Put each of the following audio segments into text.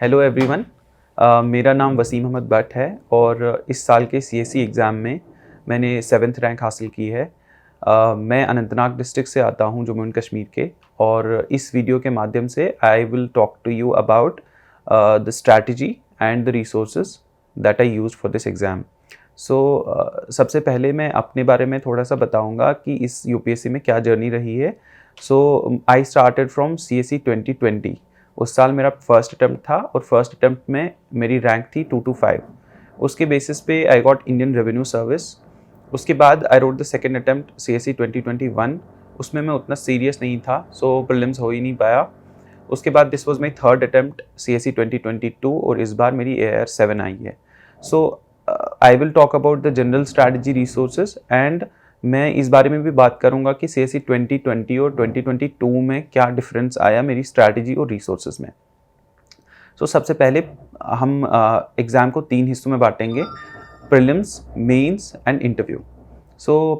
Hello everyone. मेरा नाम वसीम अहमद भट्ट है और इस साल के सीएसई एग्ज़ाम में मैंने 7th रैंक हासिल की है। मैं अनंतनाग डिस्ट्रिक्ट से आता हूँ, जम्मू एंड कश्मीर के। और इस वीडियो के माध्यम से I will talk to you about the strategy and the resources that I used for this exam. सबसे पहले मैं अपने बारे में थोड़ा सा बताऊँगा कि इस यूपीएससी में क्या जर्नी रही है। I started from CSE 2020। उस साल मेरा फर्स्ट अटैम्प्ट था और फर्स्ट अटैम्प्ट में मेरी रैंक थी 225। उसके बेसिस पे I got Indian revenue service. उसके बाद I wrote the second attempt CSE 2021। उसमें मैं उतना सीरियस नहीं था, सो प्रीलिम्स हो ही नहीं पाया। उसके बाद this was my third attempt CSE 2022 और इस बार मेरी AR7 आई है। So I will talk about the general strategy resources and मैं इस बारे में भी बात करूंगा कि सीएसई 2020 और 2022 में क्या डिफरेंस आया मेरी स्ट्रैटेजी और रिसोर्सेज में। सबसे पहले हम एग्ज़ाम को 3 हिस्सों में बांटेंगे: prelims, mains and interview.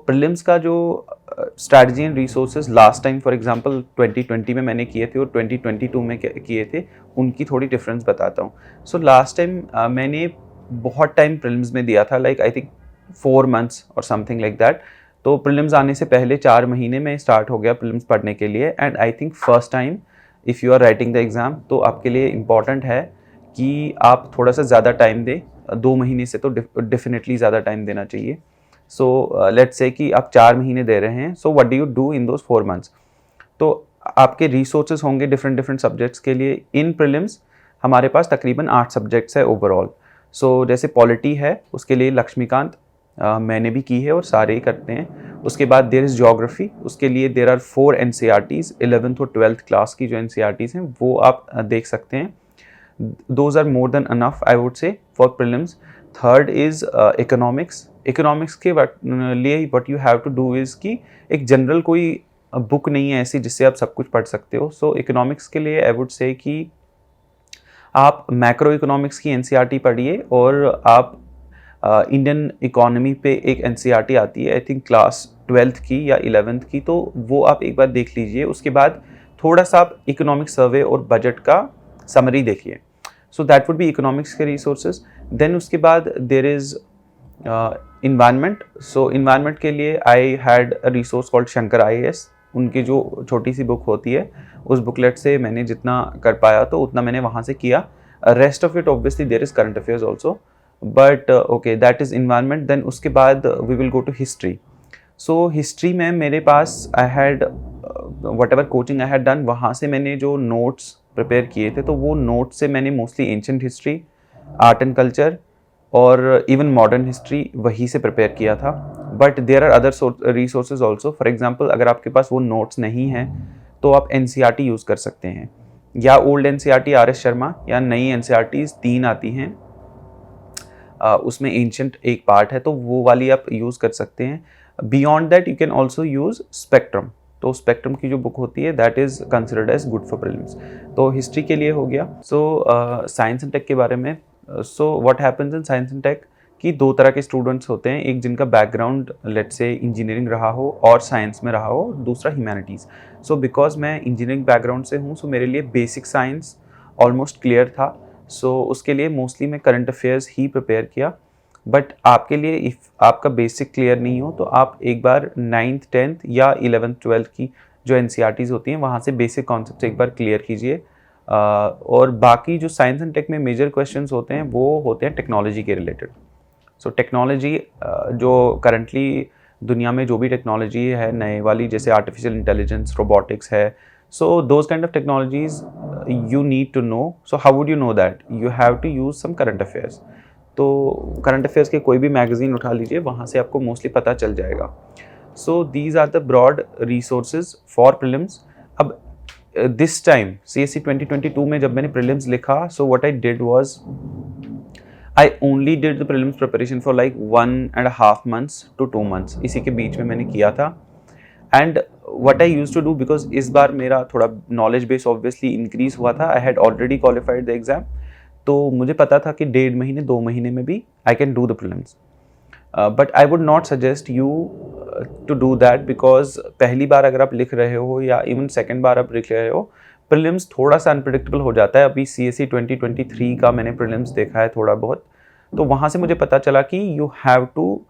Prelims का जो strategy and resources last time for example 2020 में मैंने किए थे और 2022 में किए थे, उनकी थोड़ी डिफरेंस बताता हूँ। लास्ट टाइम मैंने बहुत टाइम प्रीलिम्स में दिया था, लाइक आई थिंक 4 months और समथिंग लाइक दैट। तो प्रीलिम्स आने से पहले 4 महीने में स्टार्ट हो गया प्रीलिम्स पढ़ने के लिए। And I think first time if you are writing the exam तो आपके लिए इम्पॉर्टेंट है कि आप थोड़ा सा ज़्यादा टाइम दें। 2 महीने से तो डेफिनेटली ज़्यादा टाइम देना चाहिए। लेट्स से कि आप 4 महीने दे रहे हैं, what do you do in those 4 months? तो आपके रिसोर्सेज होंगे डिफरेंट डिफरेंट सब्जेक्ट्स के लिए। इन प्रीलिम्स हमारे पास तकरीबन 8 सब्जेक्ट्स है ओवरऑल। जैसे पॉलिटी है, उसके लिए लक्ष्मीकांत मैंने भी की है और सारे ही करते हैं। उसके बाद देयर इज़ ज्योग्राफी, उसके लिए देयर आर 4 NCERTs। 11th और 12th क्लास की जो NCERTs हैं वो आप देख सकते हैं। Those are more than enough I would say for prelims. Third is economics. Economics के लिए what you have to do is कि एक जनरल कोई बुक नहीं है ऐसी जिससे आप सब कुछ पढ़ सकते हो। इकोनॉमिक्स के लिए आई वुड से कि आप मैक्रो इकोनॉमिक्स की NCERT पढ़िए और आप इंडियन इकोनॉमी पे एक NCERT आती है, आई थिंक क्लास 12th की या 11th की, तो वो आप एक बार देख लीजिए। उसके बाद थोड़ा सा आप इकोनॉमिक सर्वे और बजट का समरी देखिए। दैट वुड बी इकोनॉमिक्स के रिसोर्सेज। देन उसके बाद देर इज़ इन्वायरमेंट। इन्वायरमेंट के लिए I had a resource called Shankar IAS। उनकी जो छोटी सी बुक होती है उस बुकलेट से मैंने जितना कर पाया तो उतना मैंने वहाँ से किया। Rest of it obviously there is current affairs also, but okay that is environment. Then उसके बाद we will go to history. History में मेरे पास I had whatever coaching I had done, वहाँ से मैंने जो नोट्स प्रिपेयर किए थे तो वो नोट्स से मैंने mostly ancient history, art and culture और इवन मॉडर्न हिस्ट्री वहीं से प्रिपेयर किया था। But there are other resources also. For example अगर आपके पास वो नोट्स नहीं हैं तो आप NCERT यूज़ कर सकते हैं, या ओल्ड NCERT RS शर्मा, या नई NCERTs 3 आती हैं, उसमें एंशंट एक पार्ट है तो वो वाली आप यूज़ कर सकते हैं। Beyond that you can also use spectrum. तो स्पेक्ट्रम की जो बुक होती है that is considered as good for prelims. तो हिस्ट्री के लिए हो गया। साइंस एंड टेक के बारे में, what happens in science and tech कि 2 तरह के स्टूडेंट्स होते हैं, एक जिनका बैकग्राउंड लेट्स से इंजीनियरिंग रहा हो और साइंस में रहा हो, दूसरा ह्यूमैनिटीज़। बिकॉज मैं इंजीनियरिंग बैकग्राउंड से हूँ, मेरे लिए बेसिक साइंस ऑलमोस्ट क्लियर था। उसके लिए मोस्टली मैं करंट अफेयर्स ही प्रिपेयर किया। बट आपके लिए इफ़ आपका बेसिक क्लियर नहीं हो तो आप एक बार 9th 10th या 11th 12th की जो NCERTs होती हैं वहाँ से बेसिक कॉन्सेप्ट एक बार क्लियर कीजिए। और बाकी जो साइंस एंड टेक में मेजर क्वेश्चंस होते हैं वो होते हैं टेक्नोलॉजी के रिलेटेड। टेक्नोलॉजी जो करंटली दुनिया में जो भी टेक्नोलॉजी है नए वाली, जैसे आर्टिफिशियल इंटेलिजेंस, रोबोटिक्स है, those kind of technologies you need to know. How would you know that? You have to use some current affairs. तो करंट अफेयर्स के कोई भी मैगजीन उठा लीजिए, वहाँ से आपको मोस्टली पता चल जाएगा। These are the broad resources for prelims. अब दिस टाइम CSE 2022 में जब मैंने प्रीलिम्स लिखा, what I did was I only did the prelims preparation for like 1.5 months to 2 months, इसी के बीच में मैंने किया था। And what I used to do, because इस बार मेरा थोड़ा नॉलेज बेस ऑब्वियसली इंक्रीज हुआ था, I had already qualified the exam, तो मुझे पता था कि 1.5 महीने 2 महीने में भी I can do the prelims. But I would not suggest you to do that, because पहली बार अगर आप लिख रहे हो या इवन सेकेंड बार आप लिख रहे हो, प्रीलिम्स थोड़ा सा अनप्रिडिक्टेबल हो जाता है। अभी CSE 2023 का मैंने प्रीलिम्स देखा है थोड़ा बहुत, तो वहाँ से मुझे पता चला कि you have to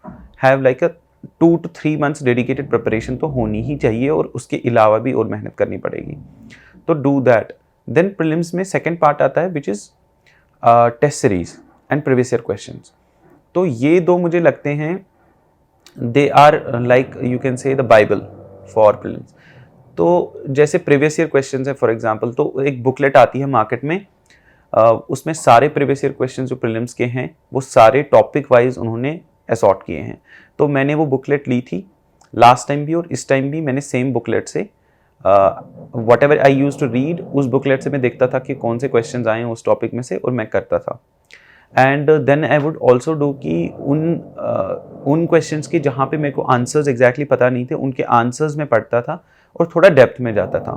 have like a 2 to 3 months dedicated preparation तो होनी ही चाहिए, और उसके अलावा भी और मेहनत करनी पड़ेगी। तो डू दैट। देन प्रीलिम्स में सेकेंड पार्ट आता है which is test series and previous year questions. तो ये दो मुझे लगते हैं they are like you can say the bible for prelims. तो जैसे प्रीवियस ईयर क्वेश्चंस है फॉर एग्जांपल, तो एक बुकलेट आती है मार्केट में, उसमें सारे प्रीवियस ईयर क्वेश्चंस जो प्रीलिम्स के हैं वो सारे टॉपिक वाइज उन्होंने असॉर्ट किए हैं। तो मैंने वो बुकलेट ली थी लास्ट टाइम भी, और इस टाइम भी मैंने सेम बुकलेट से whatever I used to read, उस बुकलेट से मैं देखता था कि कौन से क्वेश्चंस आए हैं उस टॉपिक में से, और मैं करता था। And then I would also do कि उन क्वेश्चंस के जहाँ पे मेरे को आंसर्स एग्जैक्टली पता नहीं थे, उनके आंसर्स में पढ़ता था और थोड़ा डेप्थ में जाता था।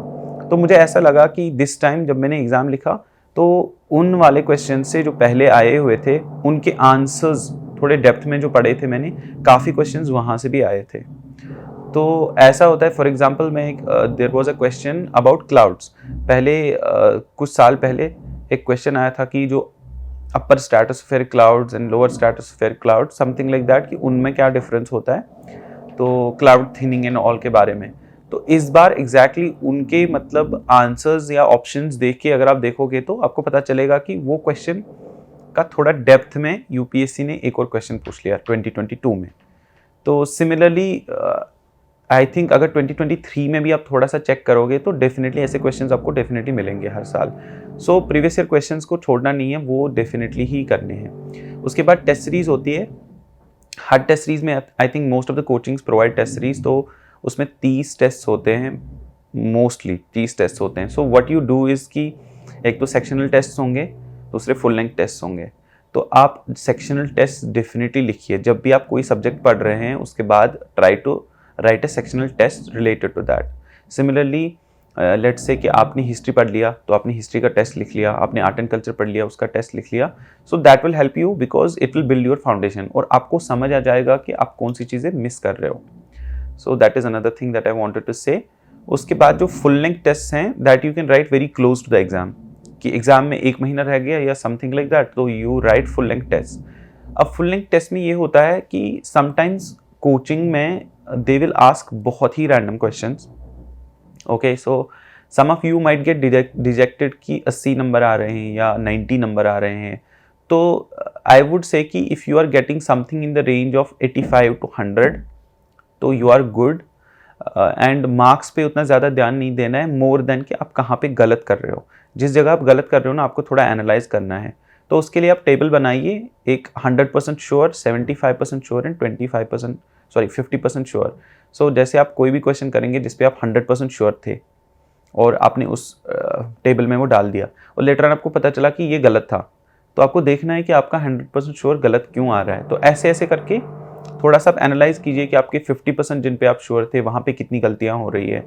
तो मुझे ऐसा लगा कि दिस टाइम जब मैंने एग्ज़ाम लिखा तो उन वाले क्वेश्चन से जो पहले आए हुए थे उनके आंसर्स थोड़े डेप्थ में जो पढ़े थे मैंने, काफ़ी क्वेश्चंस वहाँ से भी आए थे। तो ऐसा होता है फॉर एग्जांपल मैं there was a question about clouds. पहले कुछ साल पहले एक क्वेश्चन आया था कि जो upper stratospheric clouds and lower stratospheric cloud something like that, कि उनमें क्या डिफरेंस होता है, तो क्लाउड थिनिंग एंड ऑल के बारे में। तो इस बार एग्जैक्टली उनके मतलब आंसर्स या ऑप्शंस देख के अगर आप देखोगे तो आपको पता चलेगा कि वो क्वेश्चन का थोड़ा डेप्थ में यूपीएससी ने एक और क्वेश्चन पूछ लिया 2022 में। तो सिमिलरली आई थिंक अगर 2023 में भी आप थोड़ा सा चेक करोगे तो डेफिनेटली ऐसे क्वेश्चंस आपको डेफिनेटली मिलेंगे हर साल। सो प्रीवियस ईयर क्वेश्चंस को छोड़ना नहीं है, वो डेफिनेटली ही करने हैं। उसके बाद टेस्ट सीरीज होती है। हर टेस्ट सीरीज में I think most of the coachings provide test series, तो उसमें 30 टेस्ट होते हैं, मोस्टली 30 टेस्ट होते हैं। सो व्हाट यू डू इज़ कि एक तो सेक्शनल टेस्ट होंगे, दूसरे फुल लेंथ टेस्ट होंगे। तो आप सेक्शनल टेस्ट डेफिनेटली लिखिए जब भी आप कोई सब्जेक्ट पढ़ रहे हैं, उसके बाद try to write a sectional test related to that. Similarly let's say कि आपने हिस्ट्री पढ़ लिया तो आपने हिस्ट्री का टेस्ट लिख लिया, आपने आर्ट एंड कल्चर पढ़ लिया उसका टेस्ट लिख लिया। So that will help you because it will build your foundation, और आपको समझ आ जाएगा कि आप कौन सी चीज़ें मिस कर रहे हो। So that is another thing that I wanted to say. उसके बाद जो फुल लेंथ टेस्ट हैं that you can write very close to the exam, कि एग्जाम में 1 महीना रह गया या समथिंग लाइक दैट, तो you write full length test. अब फुल लेंथ टेस्ट में ये होता है कि समटाइम्स कोचिंग में दे विल आस्क बहुत ही random questions. Okay, so some of you might get dejected कि 80 नंबर आ रहे हैं या 90 नंबर आ रहे हैं। तो आई वुड से कि if you are getting something in the range of 85 to 100 तो you are good. And marks पे उतना ज़्यादा ध्यान नहीं देना है, मोर देन कि आप कहाँ पे गलत कर रहे हो। जिस जगह आप गलत कर रहे हो ना, आपको थोड़ा एनालाइज करना है। तो उसके लिए आप टेबल बनाइए, एक 100% श्योर, 75% श्योर एंड 50% श्योर। सो जैसे आप कोई भी क्वेश्चन करेंगे जिसपे आप 100% श्योर थे और आपने उस टेबल में वो डाल दिया और लेटर आपको पता चला कि ये गलत था, तो आपको देखना है कि आपका 100% श्योर गलत क्यों आ रहा है। तो ऐसे ऐसे करके थोड़ा सा आप एनालाइज कीजिए कि आपके 50% जिन पे आप श्योर थे वहाँ पे कितनी गलतियाँ हो रही है।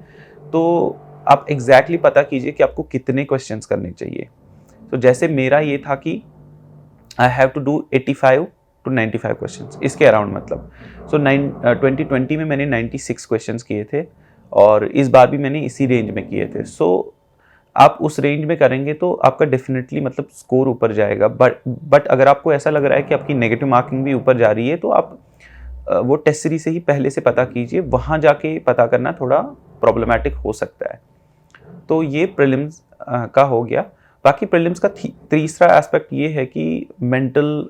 तो आप एग्जैक्टली पता कीजिए कि आपको कितने क्वेश्चंस करने चाहिए। तो जैसे मेरा ये था कि I have to do 85 to 95 questions, इसके अराउंड मतलब। सो 2020 में मैंने 96 क्वेश्चंस किए थे और इस बार भी मैंने इसी रेंज में किए थे। सो आप उस रेंज में करेंगे तो आपका डेफिनेटली मतलब स्कोर ऊपर जाएगा। बट अगर आपको ऐसा लग रहा है कि आपकी नेगेटिव मार्किंग भी ऊपर जा रही है तो आप वो टेस्ट सीरीज से ही पहले से पता कीजिए, वहाँ जाके पता करना थोड़ा प्रॉब्लमेटिक हो सकता है। तो ये प्रीलिम्स का हो गया। बाकी प्रीलिम्स का तीसरा एस्पेक्ट ये है कि मेंटल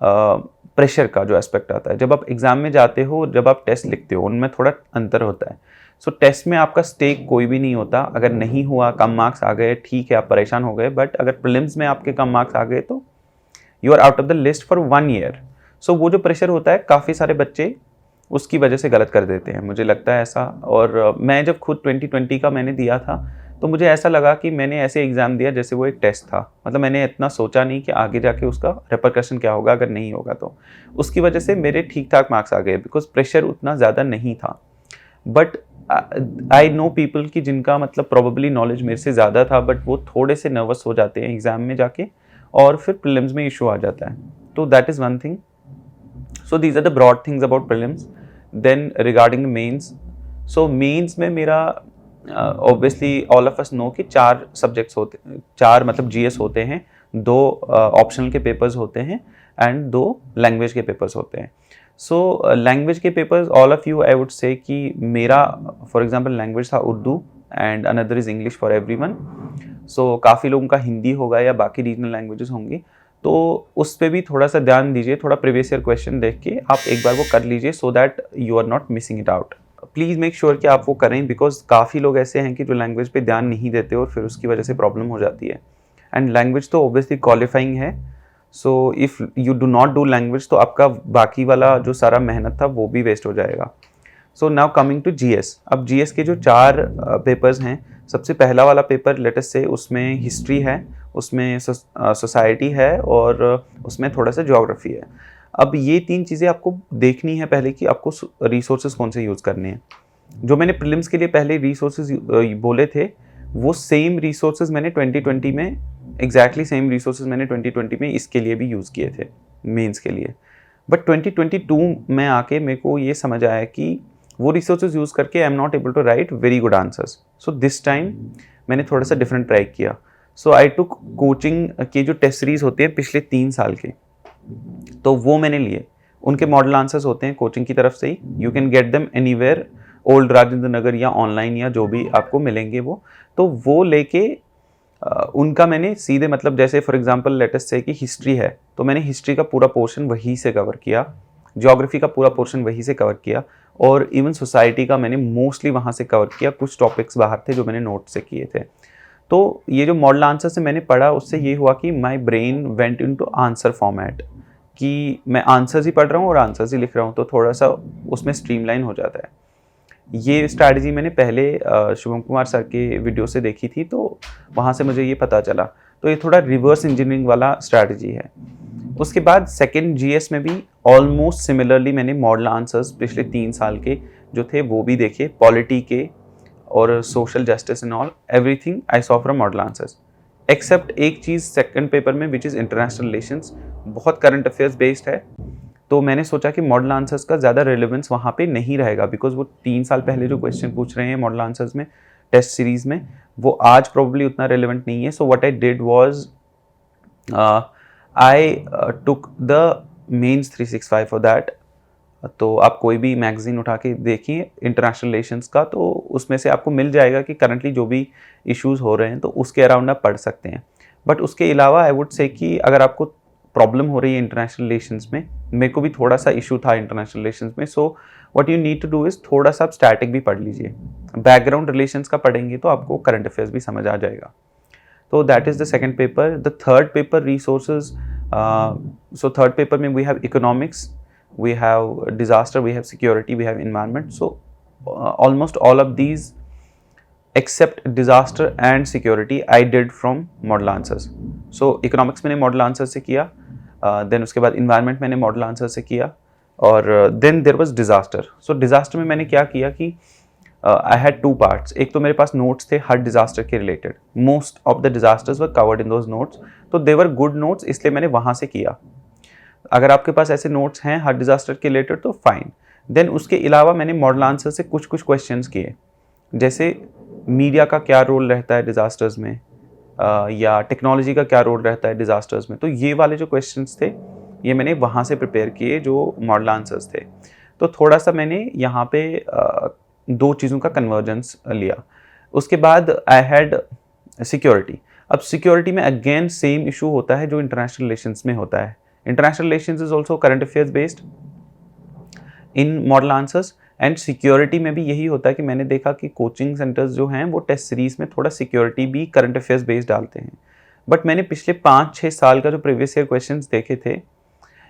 प्रेशर का जो एस्पेक्ट आता है। जब आप एग्ज़ाम में जाते हो, जब आप टेस्ट लिखते हो, उनमें थोड़ा अंतर होता है। सो टेस्ट में आपका स्टेक कोई भी नहीं होता, अगर नहीं हुआ, कम मार्क्स आ गए, ठीक है आप परेशान हो गए, बट अगर प्रीलिम्स में आपके कम मार्क्स आ गए तो you are out of the list for 1 year. So वो जो प्रेशर होता है, काफ़ी सारे बच्चे उसकी वजह से गलत कर देते हैं, मुझे लगता है ऐसा। और मैं जब खुद 2020 का मैंने दिया था तो मुझे ऐसा लगा कि मैंने ऐसे एग्ज़ाम दिया जैसे वो एक टेस्ट था। मतलब मैंने इतना सोचा नहीं कि आगे जाके उसका रिपरकशन क्या होगा अगर नहीं होगा तो। उसकी वजह से मेरे ठीक ठाक मार्क्स आ गए बिकॉज प्रेशर उतना ज़्यादा नहीं था। बट आई नो पीपल की जिनका मतलब प्रोबेबली नॉलेज मेरे से ज़्यादा था, बट वो थोड़े से नर्वस हो जाते हैं एग्ज़ाम में जाके और फिर प्रीलिम्स में इशू आ जाता है। तो that is one thing. So these are the broad things about prelims. Then regarding the mains, so mains में मेरा obviously all of us know कि 4 सब्जेक्ट्स होते, 4 मतलब जीएस होते हैं, 2 ऑप्शनल के पेपर्स होते हैं एंड 2 लैंग्वेज के पेपर्स होते हैं। सो लैंग्वेज के papers all of you I would say कि मेरा फॉर एग्जांपल लैंग्वेज था Urdu and another is English for everyone. So काफ़ी लोगों का हिंदी होगा या बाकी रीजनल लैंग्वेजेस होंगी, तो उस पर भी थोड़ा सा ध्यान दीजिए, थोड़ा प्रीवियस ईयर क्वेश्चन देख के आप एक बार वो कर लीजिए so that you are not missing it out. Please make sure कि आप वो करें, बिकॉज काफ़ी लोग ऐसे हैं कि जो लैंग्वेज पे ध्यान नहीं देते और फिर उसकी वजह से प्रॉब्लम हो जाती है। एंड लैंग्वेज तो ऑब्वियसली क्वालिफाइंग है, so if you do not do language तो आपका बाकी वाला जो सारा मेहनत था वो भी वेस्ट हो जाएगा। So now coming to GS. अब जीएस के जो 4 पेपर्स हैं, सबसे पहला वाला पेपर लेट अस से उसमें हिस्ट्री है, उसमें सोसाइटी है और उसमें थोड़ा सा ज्योग्राफी है। अब ये 3 चीज़ें आपको देखनी है पहले कि आपको रिसोर्सेज कौन से यूज़ करने हैं। जो मैंने प्रीलिम्स के लिए पहले रिसोर्सेज बोले थे, वो सेम रिसोर्सेज मैंने 2020 में एग्जैक्टली सेम रिसोर्सेज मैंने 2020 में इसके लिए भी यूज़ किए थे, मेंस के लिए। बट 2022 में आके मेरे को ये समझ आया कि वो रिसोर्सेज यूज़ करके I am not able to write very good answers. So this time मैंने थोड़ा सा डिफरेंट ट्राई किया। सो आई टुक कोचिंग के जो टेस्ट सीरीज होते हैं पिछले 3 साल के, तो वो मैंने लिए। उनके मॉडल आंसर्स होते हैं कोचिंग की तरफ से ही, you can get them anywhere, old Rajendra Nagar या ऑनलाइन या जो भी आपको मिलेंगे वो लेके उनका मैंने सीधे मतलब जैसे फॉर एग्जांपल लेट अस से कि हिस्ट्री है तो मैंने हिस्ट्री का पूरा पोर्शन वहीं से कवर किया, ज्योग्राफी का पूरा पोर्शन वहीं से कवर किया और इवन सोसाइटी का मैंने मोस्टली वहाँ से कवर किया। कुछ टॉपिक्स बाहर थे जो मैंने नोट से किए थे। तो ये जो मॉडल आंसर से मैंने पढ़ा उससे ये हुआ कि my brain went into answer format, कि मैं आंसर्स ही पढ़ रहा हूँ और आंसर्स ही लिख रहा हूँ, तो थोड़ा सा उसमें स्ट्रीमलाइन हो जाता है। ये स्ट्रैटेजी मैंने पहले शुभम कुमार सर के वीडियो से देखी थी, तो वहाँ से मुझे ये पता चला। तो ये थोड़ा रिवर्स इंजीनियरिंग वाला स्ट्रैटेजी है। उसके बाद सेकेंड जीएस में भी ऑलमोस्ट सिमिलरली मैंने मॉडल आंसर्स पिछले 3 साल के जो थे वो भी देखे, पॉलिटी के और social justice and all, everything I saw from model answers except एक चीज़ सेकंड पेपर में विच इज़ इंटरनेशनल रिलेशंस, बहुत करंट अफेयर्स बेस्ड है। तो मैंने सोचा कि मॉडल आंसर्स का ज़्यादा रिलेवेंस वहाँ पे नहीं रहेगा, बिकॉज वो 3 साल पहले जो क्वेश्चन पूछ रहे हैं मॉडल आंसर्स में टेस्ट सीरीज में वो आज प्रॉब्ली उतना रिलेवेंट नहीं है। So what I did was I took the mains 365 for that. तो आप कोई भी मैगजीन उठा के देखिए इंटरनेशनल रिलेशंस का, तो उसमें से आपको मिल जाएगा कि करंटली जो भी इश्यूज़ हो रहे हैं तो उसके अराउंड आप पढ़ सकते हैं। बट उसके अलावा आई वुड से कि अगर आपको प्रॉब्लम हो रही है इंटरनेशनल रिलेशंस में, मेरे को भी थोड़ा सा इशू था इंटरनेशनल रिलेशंस में, so what you need to do is थोड़ा सा आप स्टैटिक भी पढ़ लीजिए, बैकग्राउंड रिलेशंस का पढ़ेंगे तो आपको करंट अफेयर्स भी समझ आ जाएगा। तो that is the second paper. The third paper resources, so third paper में we have economics, we have disaster, we have security, we have environment. So almost all of these except disaster and security I did from model answers. So economics मैंने model answer से किया, then उसके बाद environment मैंने model answer से किया और then there was disaster. So disaster में मैंने क्या किया कि I had 2 parts. एक तो मेरे पास notes थे हर disaster के related. Most of the disasters were covered in those notes. तो they were good notes, इसलिए मैंने वहाँ से किया। अगर आपके पास ऐसे नोट्स हैं हर डिज़ास्टर के रिलेटेड तो फाइन। देन उसके अलावा मैंने मॉडल आंसर से कुछ क्वेश्चंस किए, जैसे मीडिया का क्या रोल रहता है डिज़ास्टर्स में, या टेक्नोलॉजी का क्या रोल रहता है डिज़ास्टर्स में। तो ये वाले जो क्वेश्चंस थे ये मैंने वहाँ से प्रिपेयर किए जो मॉडल आंसर्स थे। तो थोड़ा सा मैंने यहाँ पे 2 चीज़ों का कन्वर्जेंस लिया। उसके बाद आई हैड सिक्योरिटी। अब सिक्योरिटी में अगेन सेम इशू होता है जो इंटरनेशनल रिलेशंस में होता है। International relations is also current affairs based in model answers and security में भी यही होता है कि मैंने देखा कि कोचिंग सेंटर्स जो हैं वो टेस्ट सीरीज में थोड़ा सिक्योरिटी भी करंट अफेयर्स बेस्ड डालते हैं। बट मैंने पिछले 5-6 साल का जो प्रीवियस ईयर क्वेश्चंस देखे थे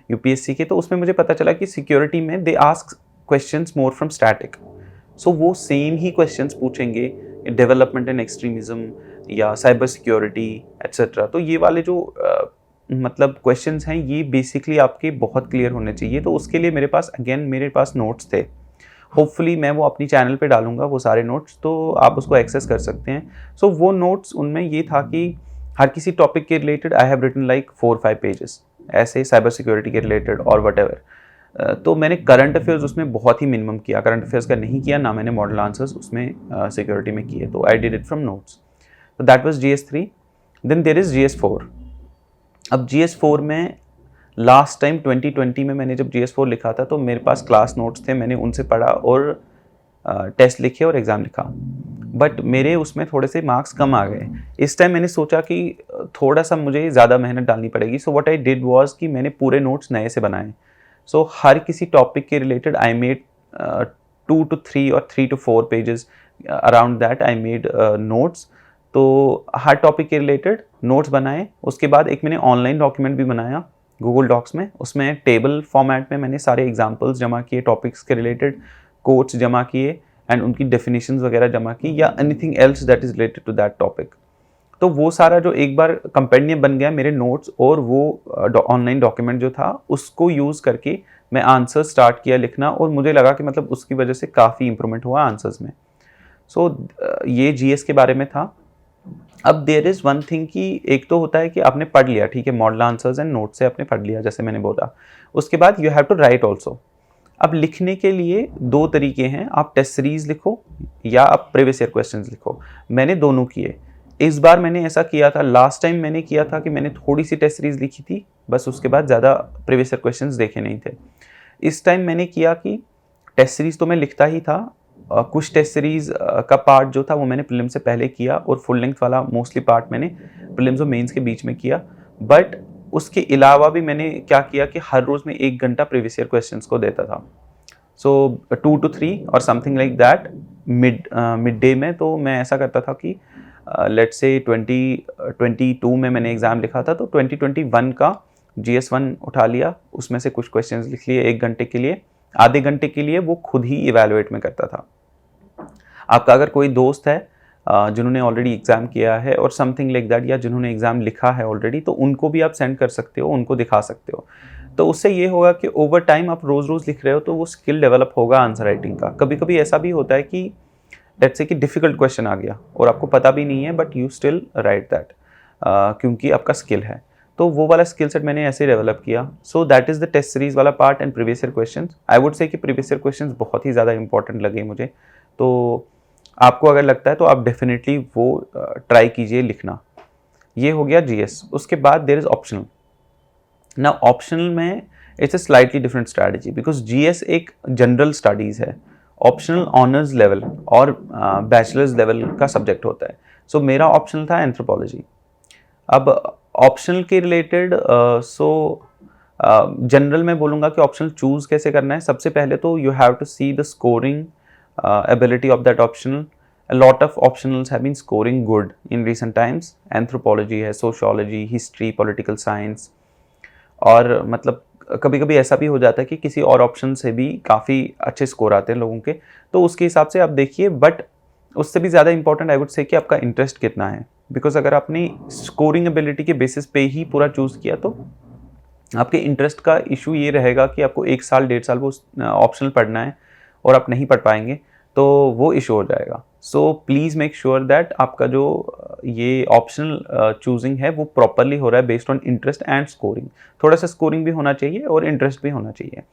यूपीएससी के, तो उसमें मुझे पता चला कि सिक्योरिटी में they ask questions more from static. So वो सेम ही क्वेश्चंस पूछेंगे डेवलपमेंट एंड एक्सट्रीमिज्म या साइबर सिक्योरिटी एट्सेट्रा। तो ये वाले जो मतलब क्वेश्चंस हैं ये बेसिकली आपके बहुत क्लियर होने चाहिए। तो उसके लिए मेरे पास नोट्स थे। होपफुली मैं वो अपनी चैनल पे डालूंगा वो सारे नोट्स, तो आप उसको एक्सेस कर सकते हैं। सो वो नोट्स उनमें ये था कि हर किसी टॉपिक के related I have written like 4-5 pages, ऐसे साइबर सिक्योरिटी के रिलेटेड और वट एवर। तो मैंने करंट अफेयर्स उसमें बहुत ही मिनिमम किया, करंट अफेयर्स का नहीं किया, ना मैंने मॉडल आंसर्स उसमें सिक्योरिटी में किए, तो I did it from notes. तो that was GS3। Then there is GS4। अब GS4 में लास्ट टाइम 2020 में मैंने जब GS4 लिखा था तो मेरे पास क्लास नोट्स थे, मैंने उनसे पढ़ा और टेस्ट लिखे और एग्ज़ाम लिखा, बट मेरे उसमें थोड़े से मार्क्स कम आ गए। इस टाइम मैंने सोचा कि थोड़ा सा मुझे ज़्यादा मेहनत डालनी पड़ेगी, सो व्हाट आई डिड वाज कि मैंने पूरे नोट्स नए से बनाए। सो हर किसी टॉपिक के रिलेटेड आई मेड 2 to 3 और 3 to 4 pages around that I made notes. तो हर टॉपिक के रिलेटेड नोट्स बनाए। उसके बाद एक मैंने ऑनलाइन डॉक्यूमेंट भी बनाया गूगल डॉक्स में, उसमें टेबल फॉर्मेट में मैंने सारे एग्जाम्पल्स जमा किए, टॉपिक्स के रिलेटेड कोट्स जमा किए एंड उनकी डेफिनेशंस वगैरह जमा की, या anything else that is related to that topic. तो वो सारा जो एक बार कंपेंडियम बन गया मेरे नोट्स और वो ऑनलाइन डॉक्यूमेंट जो था, उसको यूज़ करके मैं आंसर स्टार्ट किया लिखना, और मुझे लगा कि मतलब उसकी वजह से काफ़ी इंप्रूवमेंट हुआ आंसर्स में। सो ये GS के बारे में था। अब देयर इज़ वन थिंग कि एक तो होता है कि आपने पढ़ लिया, ठीक है, मॉडल आंसर्स एंड नोट से आपने पढ़ लिया जैसे मैंने बोला, उसके बाद you have to write also. अब लिखने के लिए दो तरीके हैं, आप टेस्ट सीरीज लिखो या आप प्रीवियस ईयर क्वेश्चंस लिखो। मैंने दोनों किए। इस बार मैंने ऐसा किया था, लास्ट टाइम मैंने किया था कि मैंने थोड़ी सी टेस्ट सीरीज लिखी थी बस, उसके बाद ज़्यादा प्रीवियस ईयर क्वेश्चंस देखे नहीं थे। इस टाइम मैंने किया कि टेस्ट सीरीज तो मैं लिखता ही था, कुछ टेस्ट सीरीज का पार्ट जो था वो मैंने प्रीलिम्स से पहले किया, और फुल लेंथ वाला मोस्टली पार्ट मैंने प्रीलिम्स और मेंस के बीच में किया। बट उसके अलावा भी मैंने क्या किया कि हर रोज़ मैं 1 घंटा प्रीवियस ईयर क्वेश्चंस को देता था। सो 2 to 3 और something like that mid day में। तो मैं ऐसा करता था कि लेट्स से 2022 में मैंने एग्ज़ाम लिखा था, तो 2021 का GS1 उठा लिया, उसमें से कुछ क्वेश्चंस लिख लिए 1 घंटे के लिए, आधे घंटे के लिए वो खुद ही इवैल्यूएट में करता था। आपका अगर कोई दोस्त है जिन्होंने ऑलरेडी एग्ज़ाम किया है और समथिंग लाइक दैट, या जिन्होंने एग्ज़ाम लिखा है ऑलरेडी, तो उनको भी आप सेंड कर सकते हो, उनको दिखा सकते हो। तो उससे ये होगा कि ओवर टाइम आप रोज़ रोज़ लिख रहे हो तो वो स्किल डेवलप होगा आंसर राइटिंग का। कभी कभी ऐसा भी होता है कि लेट्स से कि डिफ़िकल्ट क्वेश्चन आ गया और आपको पता भी नहीं है, but you still right that क्योंकि आपका स्किल है। तो वो वाला स्किल सेट मैंने ऐसे डेवलप किया। So that is the test series वाला part and previous year questions. I would say कि प्रीवियस ईयर क्वेश्चंस बहुत ही ज़्यादा इंपॉर्टेंट लगे मुझे। तो आपको अगर लगता है तो आप डेफिनेटली वो ट्राई कीजिए लिखना। ये हो गया GS। उसके बाद देयर इज़ ऑप्शनल। ना ऑप्शनल में it's a slightly different strategy, because GS एक जनरल स्टडीज़ है, ऑप्शनल ऑनर्स लेवल और बैचलर्स लेवल का सब्जेक्ट होता है। सो मेरा ऑप्शनल था एंथ्रोपोलॉजी। अब ऑप्शनल के रिलेटेड जनरल में बोलूँगा कि ऑप्शनल चूज़ कैसे करना है। सबसे पहले तो you have to see the scoring ability of that optional. A lot of optionals have been scoring good in recent times. Anthropology है, sociology, history, political science, और मतलब कभी कभी ऐसा भी हो जाता है कि किसी और ऑप्शन से भी काफ़ी अच्छे स्कोर आते हैं लोगों के, तो उसके हिसाब से आप देखिए। बट उससे भी ज़्यादा इंपॉर्टेंट आई वुड से कि आपका इंटरेस्ट कितना है, बिकॉज अगर आपने स्कोरिंग एबिलिटी के बेसिस पे ही पूरा चूज़ किया तो आपके इंटरेस्ट का इशू ये रहेगा कि आपको 1 साल 1.5 साल वो ऑप्शनल पढ़ना है और आप नहीं पढ़ पाएंगे, तो वो इशू हो जाएगा। So please make sure that आपका जो ये ऑप्शनल चूजिंग है वो प्रॉपरली हो रहा है based on interest and scoring. थोड़ा सा स्कोरिंग भी होना चाहिए और इंटरेस्ट भी होना चाहिए।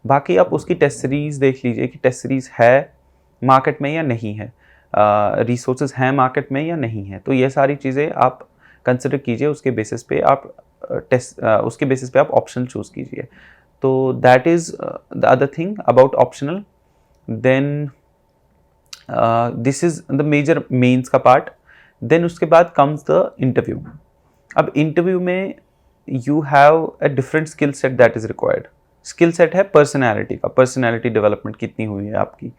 बाकी आप उसकी टेस्ट सीरीज़ देख लीजिए कि टेस्ट सीरीज़ है मार्केट में या नहीं है, रिसोर्सेज हैं मार्केट में या नहीं है। तो ये सारी चीज़ें आप कंसिडर कीजिए, उसके बेसिस पे आप उसके बेसिस पे आप ऑप्शनल चूज़ कीजिए। तो that is the other thing about optional. Then this is the major mains का पार्ट। देन उसके बाद कम्स द इंटरव्यू। अब इंटरव्यू में you have a different skill set that is required. Skill set है personality का, personality development कितनी हुई है आपकी।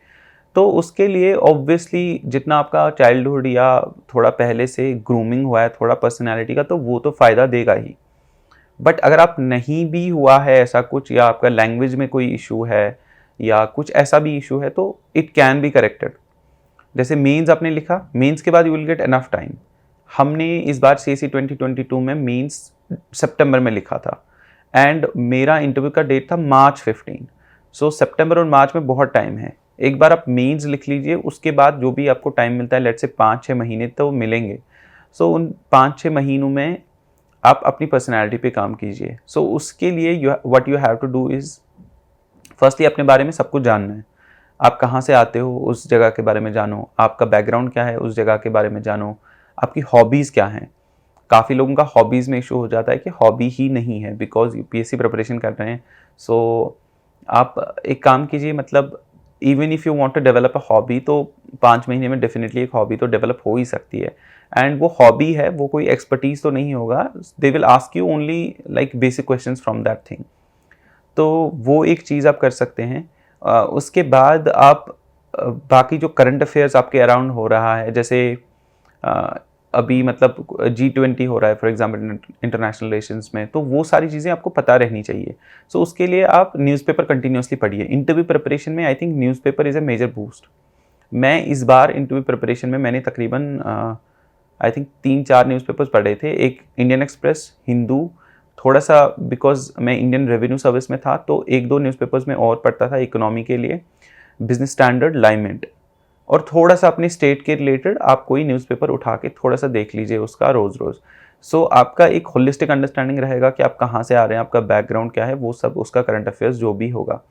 तो उसके लिए ऑब्वियसली जितना आपका चाइल्डहुड या थोड़ा पहले से ग्रूमिंग हुआ है थोड़ा पर्सनैलिटी का, तो वो तो फ़ायदा देगा ही। बट अगर आप नहीं भी हुआ है ऐसा कुछ, या आपका लैंग्वेज में कोई इशू है या कुछ ऐसा भी इशू है, तो इट कैन बी करेक्टेड। जैसे मेंस आपने लिखा, मेंस के बाद you will get enough time. हमने इस बार CSE 2022 में मेंस सितंबर में लिखा था एंड मेरा इंटरव्यू का डेट था March 15। सो सितंबर और मार्च में बहुत टाइम है। एक बार आप मेंस लिख लीजिए, उसके बाद जो भी आपको टाइम मिलता है, लेट्स से 5-6 महीने तो मिलेंगे। सो उन 5-6 महीनों में आप अपनी पर्सनैलिटी पे काम कीजिए। सो उसके लिए what you have to do is firstly अपने बारे में सब कुछ जानना है। आप कहाँ से आते हो उस जगह के बारे में जानो, आपका बैकग्राउंड क्या है उस जगह के बारे में जानो, आपकी हॉबीज़ क्या हैं। काफ़ी लोगों का हॉबीज़ में इशू हो जाता है कि हॉबी ही नहीं है बिकॉज यूपीएससी प्रिपरेशन कर रहे हैं। सो आप एक काम कीजिए, मतलब even if you want to develop a hobby तो 5 महीने में डेफिनेटली एक हॉबी तो डेवलप हो ही सकती है। एंड वो हॉबी है, वो कोई एक्सपर्टीज़ तो नहीं होगा, दे will ask you only like basic questions from that thing. तो वो एक चीज़ आप कर सकते हैं। उसके बाद आप बाकी जो करंट अफेयर्स आपके अराउंड हो रहा है, जैसे अ, अभी मतलब G20 हो रहा है फॉर एग्जांपल इंटरनेशनल रिलेशंस में, तो वो सारी चीज़ें आपको पता रहनी चाहिए। सो उसके लिए आप न्यूज़पेपर कंटिन्यूअसली पढ़िए। इंटरव्यू प्रिपरेशन में I think newspaper is a major boost. मैं इस बार इंटरव्यू प्रिपरेशन में मैंने तकरीबन आई थिंक 3-4 न्यूज़पेपर्स पढ़े थे। एक इंडियन एक्सप्रेस, हिंदू, थोड़ा-सा बिकॉज़ मैं इंडियन रेवेन्यू सर्विस में था तो 1-2 न्यूज़पेपर्स में और पढ़ता था इकोनॉमी के लिए, बिज़नेस स्टैंडर्ड, लाइव मिंट, और थोड़ा-सा अपनी स्टेट के रिलेटेड आप कोई न्यूज़पेपर उठा के थोड़ा-सा देख लीजिए उसका रोज़-रोज़। सो आपका एक होलिस्टिक अंडरस्टैंडिंग रहेगा कि आप कहाँ से आ रहे हैं, आपका बैकग्राउंड क्या है, वो सब उसका करंट अफेयर्स जो भी होगा।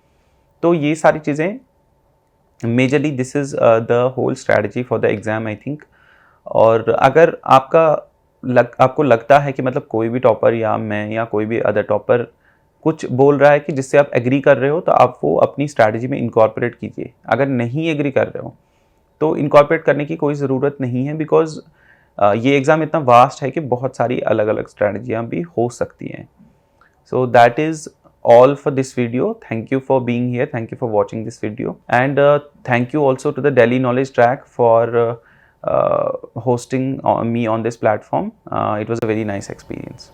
तो ये सारी चीज़ें majorly this is the whole strategy for the exam I think. और अगर आपको लगता है कि मतलब कोई भी टॉपर या मैं या कोई भी अदर टॉपर कुछ बोल रहा है कि जिससे आप एग्री कर रहे हो, तो आप वो अपनी स्ट्रैटेजी में इनकॉर्पोरेट कीजिए। अगर नहीं एग्री कर रहे हो तो इनकॉर्पोरेट करने की कोई ज़रूरत नहीं है बिकॉज़ ये एग्ज़ाम इतना वास्ट है कि बहुत सारी अलग-अलग स्ट्रैटेजियाँ भी हो सकती हैं। So that is all for this video. Thank you for being here. Thank you for watching this video. And thank you also to the Delhi Knowledge Track for hosting me on this platform. It was a very nice experience.